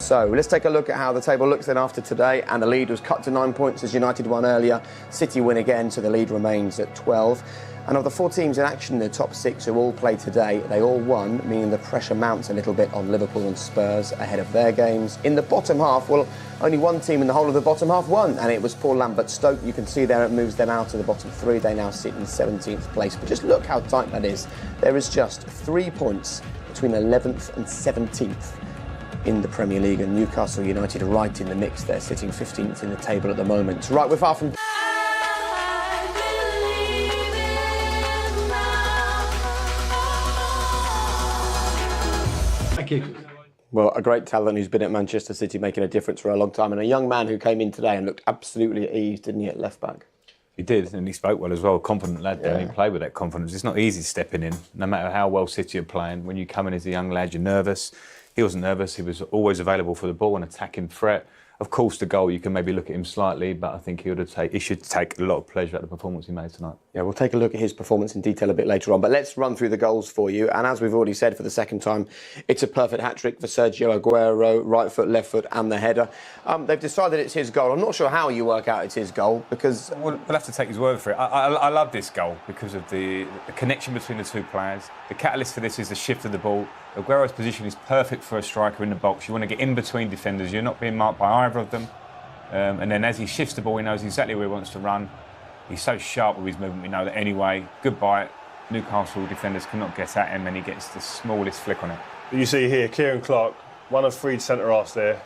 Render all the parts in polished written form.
So let's take a look at how the table looks then after today, and the lead was cut to 9 points as United won earlier. City win again, so the lead remains at 12. And of the 4 teams in action in the top 6 who all play today, they all won, meaning the pressure mounts a little bit on Liverpool and Spurs ahead of their games. In the bottom half, well, only one team in the whole of the bottom half won, and it was Paul Lambert-Stoke. You can see there it moves them out of the bottom 3. They now sit in 17th place. But just look how tight that is. There is just 3 points between 11th and 17th in the Premier League, and Newcastle United are right in the mix. They're sitting 15th in the table at the moment. Right, we're far from... Thank you. Well, a great talent who's been at Manchester City making a difference for a long time, and a young man who came in today and looked absolutely at ease, didn't he, at left back? He did, and he spoke well as well. Confident lad there, and he played with that confidence. It's not easy stepping in, no matter how well City are playing. When you come in as a young lad, you're nervous. He wasn't nervous. He was always available for the ball and attacking threat. Of course, the goal, you can maybe look at him slightly, but I think he should take a lot of pleasure at the performance he made tonight. Yeah, we'll take a look at his performance in detail a bit later on, but let's run through the goals for you. And as we've already said for the second time, it's a perfect hat-trick for Sergio Aguero, right foot, left foot and the header. They've decided it's his goal. I'm not sure how you work out it's his goal, because... We'll have to take his word for it. I love this goal because of the connection between the two players. The catalyst for this is the shift of the ball. Aguero's position is perfect for a striker in the box. You want to get in between defenders. You're not being marked by either of them. And then as he shifts the ball, he knows exactly where he wants to run. He's so sharp with his movement, we know that anyway. Goodbye. Newcastle defenders cannot get at him, and he gets the smallest flick on it. You see here, Kieran Clark, one of three centre-halves there.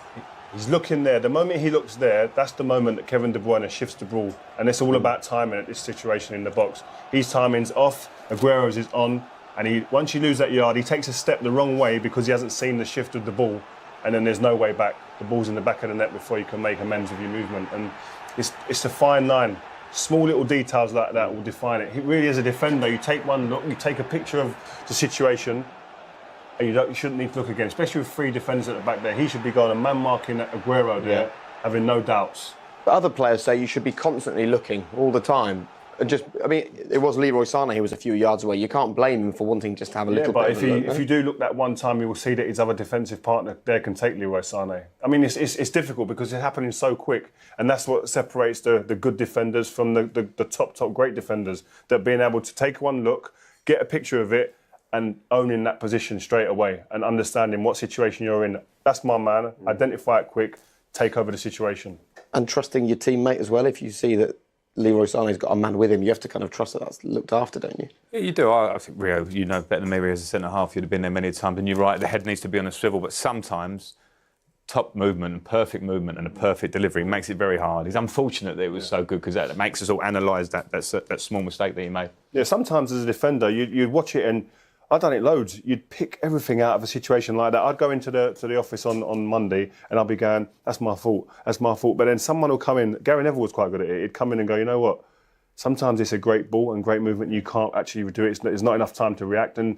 He's looking there. The moment he looks there, that's the moment that Kevin De Bruyne shifts the ball. And it's all about timing at this situation in the box. His timing's off, Aguero's is on. And once you lose that yard, he takes a step the wrong way because he hasn't seen the shift of the ball. And then there's no way back. The ball's in the back of the net before you can make amends with your movement. And it's a fine line. Small little details like that will define it. He really, as a defender, you take one look, you take a picture of the situation, and you shouldn't need to look again, especially with 3 defenders at the back there. He should be going and man-marking Aguero there, having no doubts. But other players say you should be constantly looking all the time. And it was Leroy Sané who was a few yards away. You can't blame him for wanting just to have a little bit of a look. If you do look that one time, you will see that his other defensive partner there can take Leroy Sané. I mean, it's difficult because it's happening so quick, and that's what separates the good defenders from the top great defenders. That being able to take one look, get a picture of it, and owning that position straight away, and understanding what situation you're in. That's my man. Identify it quick, take over the situation. And trusting your teammate as well. If you see that Leroy Sané's got a man with him, you have to kind of trust that that's looked after, don't you? Yeah, you do. I think, Rio, you know better than me, Rio, as a centre-half, you'd have been there many times, and you're right, the head needs to be on a swivel, but sometimes top movement and perfect movement and a perfect delivery makes it very hard. It's unfortunate that it was so good because that makes us all analyse that small mistake that he made. Yeah, sometimes as a defender, you'd watch it, and I've done it loads. You'd pick everything out of a situation like that. I'd go into the office on Monday and I'd be going, that's my fault, that's my fault. But then someone will come in, Gary Neville was quite good at it, he'd come in and go, you know what, sometimes it's a great ball and great movement, you can't actually do it, there's not enough time to react. And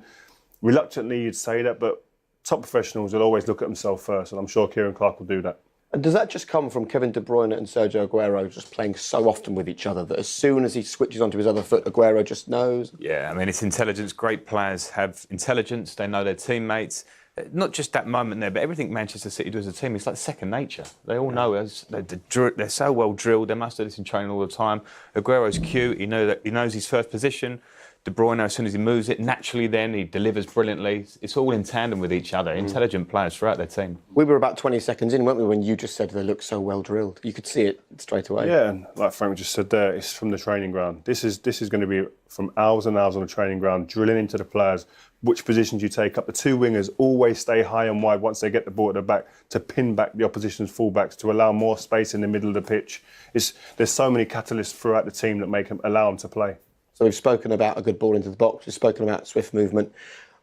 reluctantly you'd say that, but top professionals will always look at themselves first, and I'm sure Kieran Clark will do that. And does that just come from Kevin De Bruyne and Sergio Aguero just playing so often with each other that as soon as he switches onto his other foot, Aguero just knows? Yeah, I mean, it's intelligence. Great players have intelligence. They know their teammates. Not just that moment there, but everything Manchester City do as a team, it's like second nature. They all know they're so well drilled. They must do this in training all the time. Aguero's cute. He knows his first position. De Bruyne, as soon as he moves it, naturally then he delivers brilliantly. It's all in tandem with each other. Intelligent players throughout their team. We were about 20 seconds in, weren't we, when you just said they look so well drilled. You could see it straight away. Yeah, and like Frank just said there, it's from the training ground. This is going to be from hours and hours on the training ground, drilling into the players, which positions you take up. The 2 wingers always stay high and wide once they get the ball at the back to pin back the opposition's fullbacks, to allow more space in the middle of the pitch. There's so many catalysts throughout the team that allow them to play. So we've spoken about a good ball into the box, we've spoken about swift movement.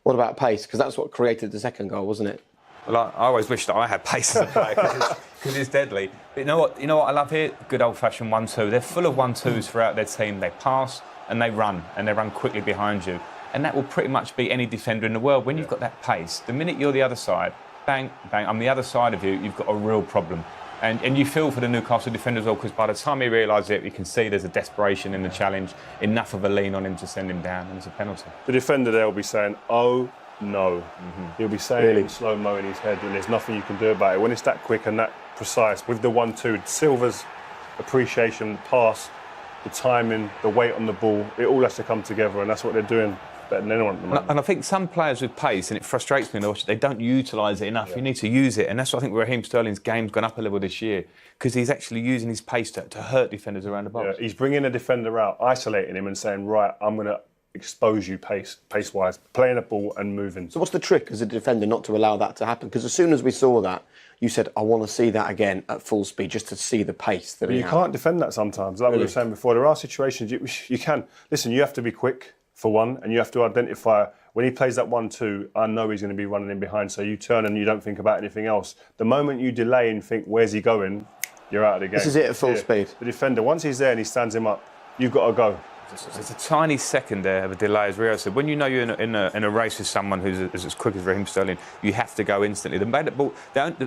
What about pace? Because that's what created the second goal, wasn't it? Well, I always wish that I had pace as a player because it's deadly. But you know what I love here? Good old-fashioned 1-2. They're full of 1-2s throughout their team. They pass and they run quickly behind you. And that will pretty much be any defender in the world. When you've got that pace, the minute you're the other side, bang, bang, I'm the other side of you, you've got a real problem. And you feel for the Newcastle defender as well, because by the time he realises it, you can see there's a desperation in the challenge, enough of a lean on him to send him down, and it's a penalty. The defender there will be saying, oh No. He'll be saying it in slow-mo in his head, and there's nothing you can do about it. When it's that quick and that precise, with the 1-2, Silva's appreciation, the pass, the timing, the weight on the ball, it all has to come together, and that's what they're doing better than anyone at the moment. And I think some players with pace, and it frustrates me, they don't utilise it enough. You need to use it, and that's what I think Raheem Sterling's game's gone up a level this year, because he's actually using his pace to hurt defenders around the box. Yeah, he's bringing a defender out, isolating him and saying, right, I'm going to expose you pace-wise, playing a ball and moving. So what's the trick as a defender not to allow that to happen? Because as soon as we saw that, you said, I want to see that again at full speed, just to see the pace that he had. You can't defend that sometimes. Like we were saying before, there are situations you can. Listen, you have to be quick, for one, and you have to identify, when he plays that 1-2, I know he's going to be running in behind, so you turn and you don't think about anything else. The moment you delay and think, where's he going, you're out of the game. This is it at full speed. The defender, once he's there and he stands him up, you've got to go. There's a tiny second there of a delay, as Rio said. When you know you're in a race with someone who's as quick as Raheem Sterling, you have to go instantly. The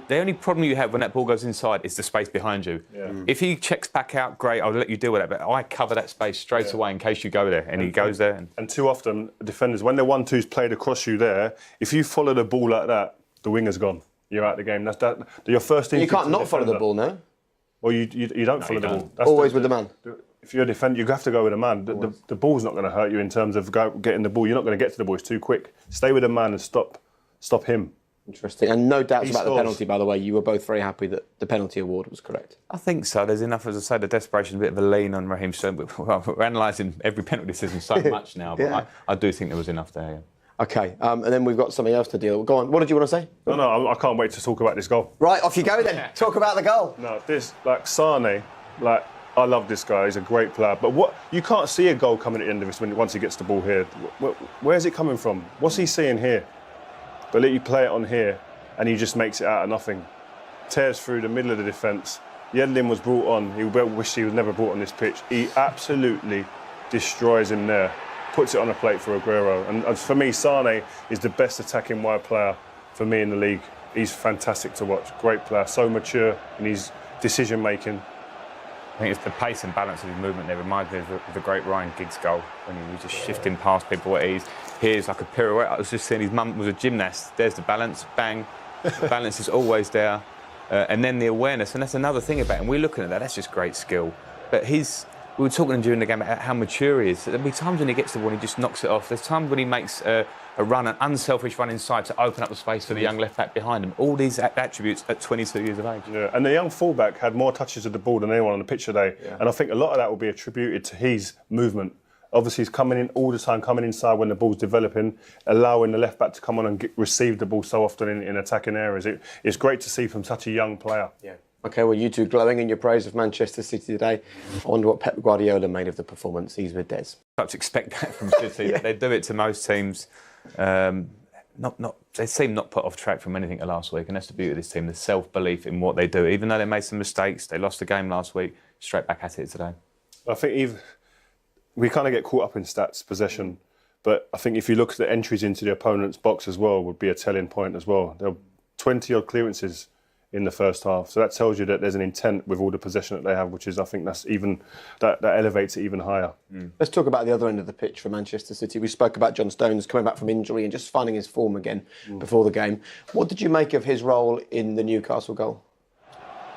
only problem you have when that ball goes inside is the space behind you. Yeah. If he checks back out, great, I'll let you deal with that. But I cover that space straight away in case you go there. And he goes there. And too often, defenders, when the 1-2's played across you there, if you follow the ball like that, the winger's gone. You're out of the game. That's that. Your first instinct. You can't not follow the ball now. Well, you don't follow the ball. That's always with the man. If you're a defender, you have to go with a man. The ball's not going to hurt you in terms of getting the ball. You're not going to get to the ball. It's too quick. Stay with a man and stop him. Interesting. And no doubts about the penalty, by the way. You were both very happy that the penalty award was correct. I think so. There's enough, as I say, the desperation, a bit of a lean on Raheem Sterling. We're analysing every penalty decision so much now, but I do think there was enough there. Yeah. OK, and then we've got something else to deal with. Go on, what did you want to say? No, I can't wait to talk about this goal. Right, off you go then. Talk about the goal. No, Sane, I love this guy. He's a great player. But you can't see a goal coming at the end of this once he gets the ball here. Where's it coming from? What's he seeing here? But let you play it on here, and he just makes it out of nothing. Tears through the middle of the defence. Yedlin was brought on. He wished he was never brought on this pitch. He absolutely destroys him there. Puts it on a plate for Aguero. And for me, Sane is the best attacking wide player for me in the league. He's fantastic to watch. Great player. So mature in his decision-making. I think it's the pace and balance of his movement there. Reminds me of the great Ryan Giggs goal when he was just shifting past people at ease. Here's like a pirouette. I was just saying his mum was a gymnast. There's the balance, bang. The balance is always there. And then the awareness. And that's another thing about him. We're looking at that. That's just great skill. But we were talking during the game about how mature he is. There'll be times when he gets the ball and he just knocks it off. There's times when he makes a run, an unselfish run inside to open up the space for the young left back behind him. All these attributes at 22 years of age. Yeah, and the young fullback had more touches of the ball than anyone on the pitch today. Yeah. And I think a lot of that will be attributed to his movement. Obviously, he's coming in all the time, coming inside when the ball's developing, allowing the left back to come on and receive the ball so often in attacking areas. It's great to see from such a young player. Yeah. OK, well, you two glowing in your praise of Manchester City today. I wonder what Pep Guardiola made of the performance. He's with Des. I to expect that from City. They do it to most teams. They seem not put off track from anything last week, and that's the beauty of this team, the self-belief in what they do. Even though they made some mistakes, they lost the game last week, straight back at it today. I think we kind of get caught up in stats, possession, but I think if you look at the entries into the opponent's box as well, would be a telling point as well. There were 20-odd clearances in the first half, so that tells you that there's an intent with all the possession that they have, which is, I think, that elevates it even higher. Let's talk about the other end of the pitch for Manchester City. We spoke about John Stones coming back from injury and just finding his form again before the game. What did you make of his role in the Newcastle goal?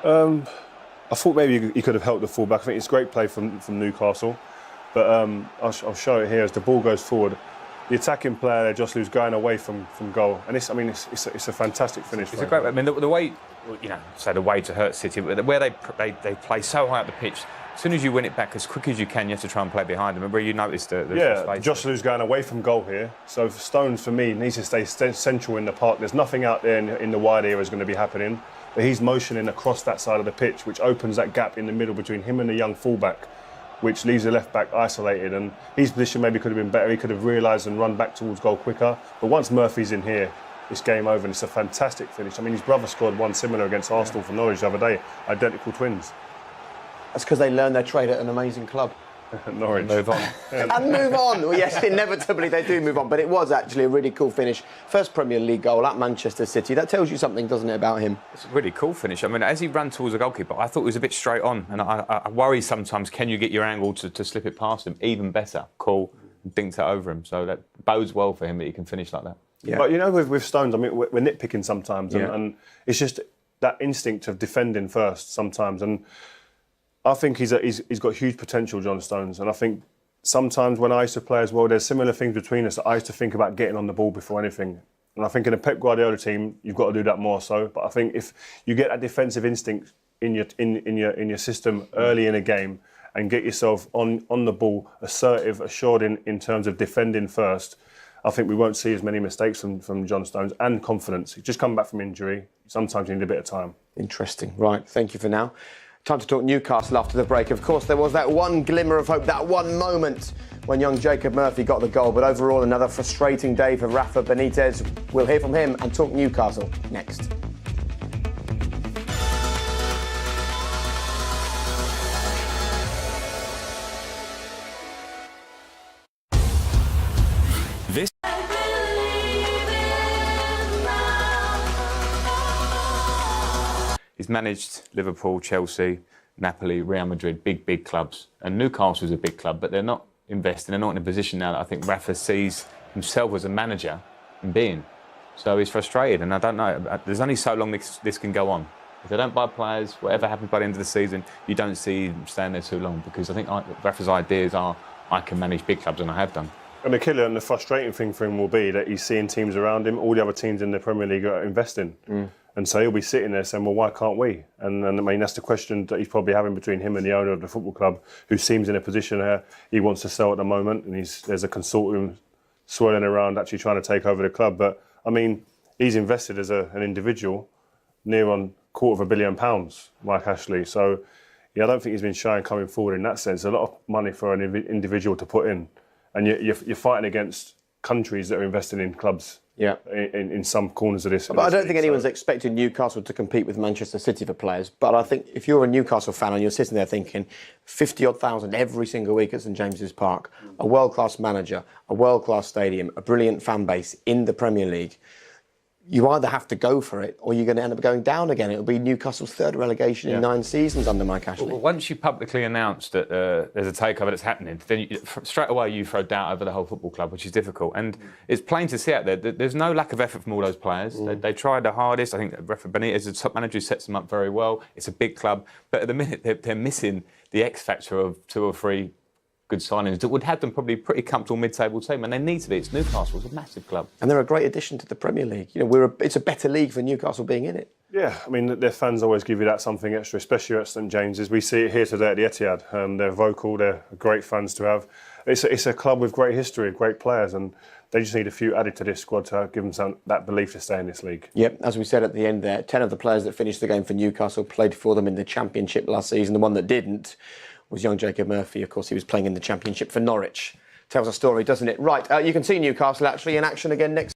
I thought maybe he could have helped the fullback. I think it's great play from Newcastle, but I'll show it here as the ball goes forward. The attacking player there, Joselu's going away from goal, and it's a fantastic finish. It's a great. I mean, the way, the way to hurt City, where they play so high up the pitch. As soon as you win it back as quick as you can, you have to try and play behind them. Remember, you noticed the space. Joselu's going away from goal here, so Stones for me needs to stay central in the park. There's nothing out there in the wide area is going to be happening, but he's motioning across that side of the pitch, which opens that gap in the middle between him and the young fullback, which leaves the left back isolated, and his position maybe could have been better. He could have realised and run back towards goal quicker. But once Murphy's in here, it's game over, and it's a fantastic finish. I mean, his brother scored one similar against Arsenal for Norwich the other day, identical twins. That's because they learned their trade at an amazing club. Norwich. Move on. And move on. Well, yes, inevitably they do move on, but it was actually a really cool finish. First Premier League goal at Manchester City. That tells you something, doesn't it, about him? It's a really cool finish. I mean, as he ran towards the goalkeeper, I thought it was a bit straight on, and I worry sometimes, can you get your angle to slip it past him? Even better, cool, and dinked it over him. So that bodes well for him that he can finish like that. Yeah. But with Stones, I mean, we're nitpicking sometimes, and it's just that instinct of defending first sometimes. And I think he's got huge potential, John Stones. And I think sometimes when I used to play as well, there's similar things between us that I used to think about getting on the ball before anything. And I think in a Pep Guardiola team, you've got to do that more so. But I think if you get that defensive instinct in your system early in a game and get yourself on the ball, assertive, assured in terms of defending first, I think we won't see as many mistakes from John Stones, and confidence. He's just come back from injury. Sometimes you need a bit of time. Interesting. Right, thank you for now. Time to talk Newcastle after the break. Of course, there was that one glimmer of hope, that one moment when young Jacob Murphy got the goal. But overall, another frustrating day for Rafa Benitez. We'll hear from him and talk Newcastle next. This he's managed Liverpool, Chelsea, Napoli, Real Madrid, big clubs. And Newcastle's a big club, but they're not investing. They're not in a position now that I think Rafa sees himself as a manager and being. So he's frustrated, and I don't know. There's only so long this can go on. If they don't buy players, whatever happens by the end of the season, you don't see him staying there too long, because I think Rafa's ideas are, I can manage big clubs, and I have done. And the killer and the frustrating thing for him will be that he's seeing teams around him, all the other teams in the Premier League are investing. And so he'll be sitting there saying, well, why can't we? And I mean, that's the question that he's probably having between him and the owner of the football club, who seems in a position where he wants to sell at the moment, and there's a consortium swirling around actually trying to take over the club. But, I mean, he's invested as an individual near on £250 million, Mike Ashley. So, yeah, I don't think he's been shy in coming forward in that sense. A lot of money for an individual to put in. And you're fighting against countries that are investing in clubs in some corners of this. But I don't think anyone's expecting Newcastle to compete with Manchester City for players. But I think if you're a Newcastle fan and you're sitting there thinking 50-odd thousand every single week at St James's Park, a world-class manager, a world-class stadium, a brilliant fan base in the Premier League, you either have to go for it or you're going to end up going down again. It'll be Newcastle's third relegation in 9 seasons under Mike Ashley. Well, once you publicly announce that there's a takeover that's happening, then straight away you throw doubt over the whole football club, which is difficult. And it's plain to see out there that there's no lack of effort from all those players. They tried their hardest. I think Rafa Benitez, the top manager, sets them up very well. It's a big club. But at the minute, they're missing the X factor of 2 or 3 good signings that would have them probably pretty comfortable mid-table team, and they need to be. It's Newcastle, it's a massive club. And they're a great addition to the Premier League. It's a better league for Newcastle being in it. Yeah, I mean, their fans always give you that something extra, especially at St James's. We see it here today at the Etihad. They're vocal, they're great fans to have. It's a club with great history, great players, and they just need a few added to this squad to give them that belief to stay in this league. Yep, as we said at the end there, 10 of the players that finished the game for Newcastle played for them in the Championship last season. The one that didn't was young Jacob Murphy. Of course, he was playing in the Championship for Norwich. Tells a story, doesn't it? Right, you can see Newcastle actually in action again next